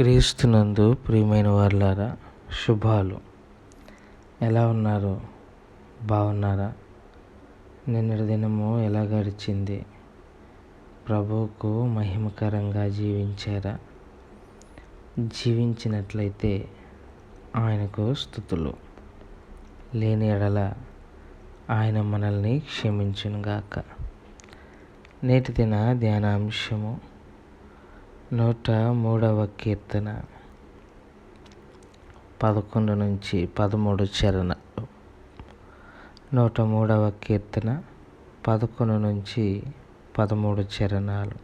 క్రీస్తునందు ప్రియమైన వారులారా, శుభాలు. ఎలా ఉన్నారు? బాగున్నారా? నిన్నటి దినము ఎలా గడిచింది? ప్రభువుకు మహిమకరంగా జీవించారా? జీవించినట్లయితే ఆయనకు స్తుతులు. లేని ఎడల ఆయన మనల్ని క్షమించునుగాక. నేటి దిన ధ్యానాంశము 103వ కీర్తన 11 నుంచి 13 చరణాలు. 103వ కీర్తన 11 నుంచి 13 చరణాలు.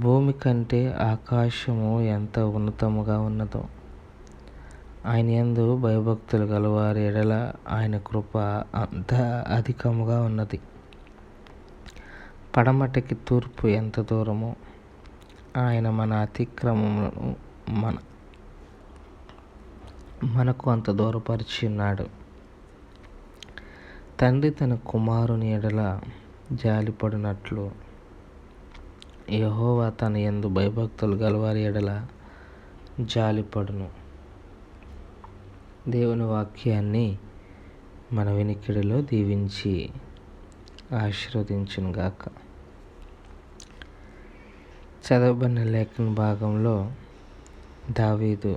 భూమి కంటే ఆకాశము ఎంత ఉన్నతముగా ఉన్నదో, ఆయన యందు భయభక్తులు గలవారి ఎడల ఆయన కృప అంత అధికముగా ఉన్నది. పడమటికి తూర్పు ఎంత దూరమో, ఆయన మన అతిక్రమములను మనకు అంత దూరపరిచి ఉన్నాడు. తండ్రి తన కుమారుని ఎడల జాలిపడినట్లు యెహోవా తన యందు భయభక్తులు గలవారి ఎడల జాలిపడును. దేవుని వాక్యాన్ని మన వినికిడిలో దీవించి ఆశీర్వదించునుగాక. చదవబడిన లేఖన భాగంలో దావీదు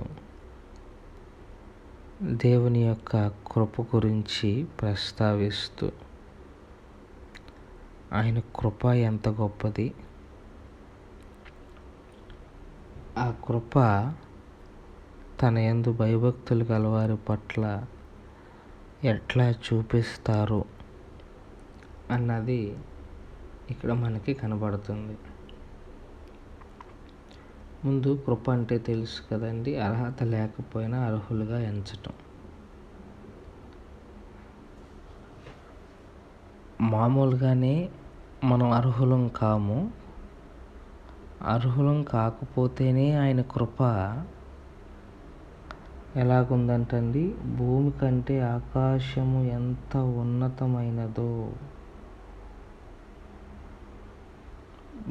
దేవుని యొక్క కృప గురించి ప్రస్తావిస్తూ, ఆయన కృప ఎంత గొప్పది, ఆ కృప తన యందు భయభక్తులు గలవారి పట్ల ఎట్లా చూపిస్తారు అన్నది ఇక్కడ మనకి కనబడుతుంది. ముందు కృప అంటే తెలుసు కదండి, అర్హత లేకపోయినా అర్హులుగా ఎంచటం. మామూలుగానే మనం అర్హులం కాము. అర్హులం కాకపోతేనే ఆయన కృప ఎలాగుందంటండి, భూమి కంటే ఆకాశము ఎంత ఉన్నతమైనదో,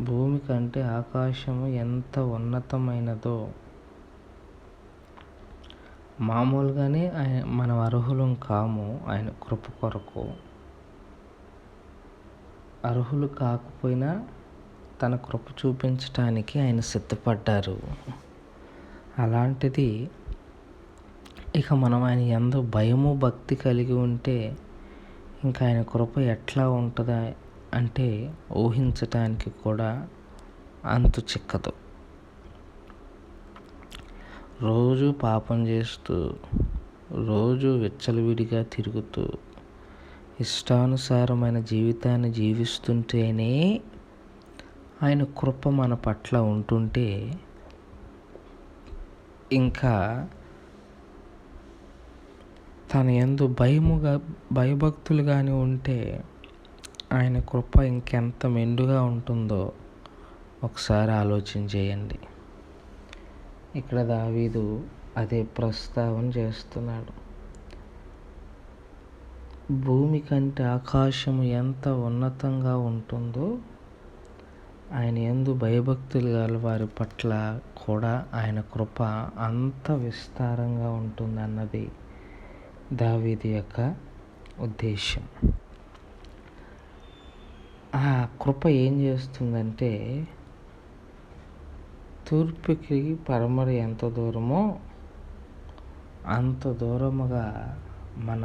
భూమి కంటే ఆకాశము ఎంత ఉన్నతమైనదో. మామూలుగానే మనం అర్హులం కాము ఆయన కృప కొరకు. అర్హులు కాకపోయినా తన కృప చూపించటానికి ఆయన సిద్ధపడ్డారు. అలాంటిది ఇక మనం ఆయన యందు భయము భక్తి కలిగి ఉంటే ఇంకా ఆయన కృప ఎట్లా ఉంటుందా అంటే ఊహించటానికి కూడా అంతు చిక్కదు. రోజు పాపం చేస్తూ, రోజు విచ్చలవిడిగా తిరుగుతూ, ఇష్టానుసారమైన జీవితాన్ని జీవిస్తుంటేనే ఆయన కృప మన పట్ల ఉంటుంటే, ఇంకా తన యందు భయభక్తులుగానే ఉంటే ఆయన కృప ఇంకెంత మెండుగా ఉంటుందో ఒకసారి ఆలోచన చేయండి. ఇక్కడ దావీదు అదే ప్రస్తావన చేస్తున్నాడు. భూమి కంటే ఆకాశము ఎంత ఉన్నతంగా ఉంటుందో, ఆయన యందు భయభక్తులు గల వారి పట్ల కూడా ఆయన కృప అంత విస్తారంగా ఉంటుందన్నది దావీదు యొక్క ఉద్దేశం. ఆ కృప ఏం చేస్తుందంటే, తూర్పుకి పడమర ఎంత దూరమో అంత దూరముగా మన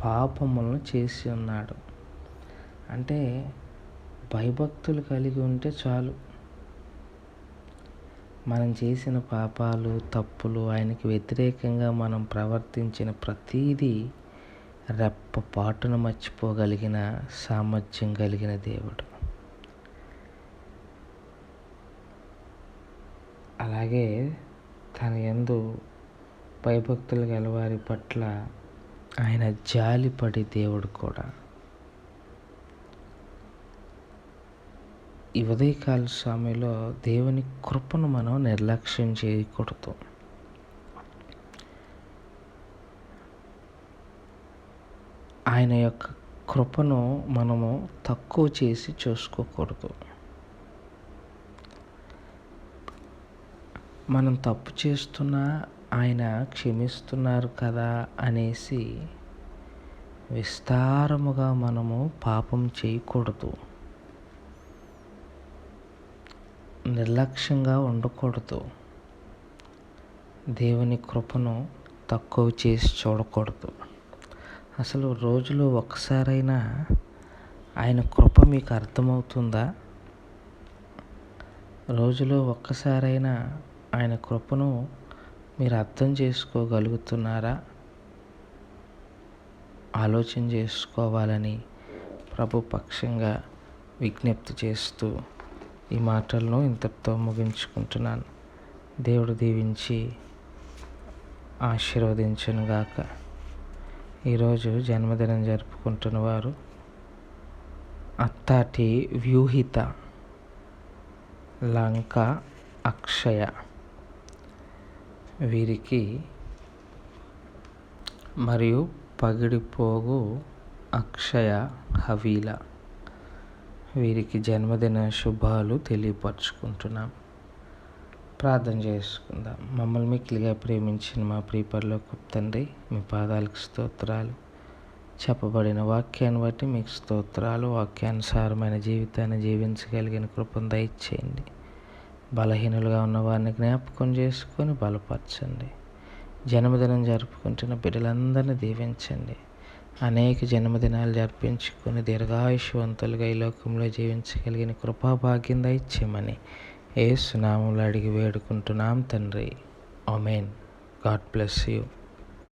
పాపములను చేసి ఉన్నాడు. అంటే భయభక్తులు కలిగి ఉంటే చాలు, మనం చేసిన పాపాలు తప్పులు, ఆయనకి వ్యతిరేకంగా మనం ప్రవర్తించిన ప్రతీదీ రెప్పపాటున మర్చిపోగలిగిన సామర్థ్యం కలిగిన దేవుడు. అలాగే తన యందు భయభక్తులు గలవారి పట్ల ఆయన జాలిపడి దేవుడు కూడా. ఈ ఉదయకాల సమయంలో దేవుని కృపను మనం నిర్లక్ష్యం చేయకూడదు. ఆయన యొక్క కృపను మనము తక్కువ చేసి చూసుకోకూడదు. మనం తప్పు చేస్తున్నా ఆయన క్షమిస్తున్నారు కదా అనేసి విస్తారముగా మనము పాపం చేయకూడదు, నిర్లక్ష్యంగా ఉండకూడదు, దేవుని కృపను తక్కువ చేసి చూడకూడదు. అసలు రోజులో ఒక్కసారైనా ఆయన కృప మీకు అర్థమవుతుందా? రోజులో ఒక్కసారైనా ఆయన కృపను మీరు అర్థం చేసుకోగలుగుతున్నారా? ఆలోచన చేసుకోవాలని ప్రభు పక్షంగా విజ్ఞప్తి చేస్తూ ఈ మాటలను ఇంతటితో ముగించుకుంటున్నాను. దేవుడు దీవించి ఆశీర్వదించునుగాక. ఈరోజు జన్మదినం జరుపుకుంటున్న వారు అత్తాటి వ్యూహిత, లంక అక్షయ, వీరికి మరియు పగిడిపోగు అక్షయ హవీల, వీరికి జన్మదిన శుభాలు తెలియపరచుకుంటున్నాం. ప్రార్థన చేసుకుందాం. మమ్మల్ని మిక్కిలిగా ప్రేమించిన మా ప్రియపరలోకపు తండ్రి, మీ పాదాలకు స్తోత్రాలు. చెప్పబడిన వాక్యాన్ని బట్టి మీకు స్తోత్రాలు. వాక్యానుసారమైన జీవితాన్ని జీవించగలిగిన కృపను దయచేయండి. బలహీనులుగా ఉన్న వారిని జ్ఞాపకం చేసుకొని బలపరచండి. జన్మదినం జరుపుకుంటున్న బిడ్డలందరినీ దీవించండి. అనేక జన్మదినాలు జరిపించుకొని దీర్ఘాయుష్వంతులుగా ఈ లోకంలో జీవించగలిగిన కృపాభాగ్యం దయచేయమని యేసు నామములో అడిగి వేడుకుంటున్నాం తండ్రి. ఆమేన్. God bless you.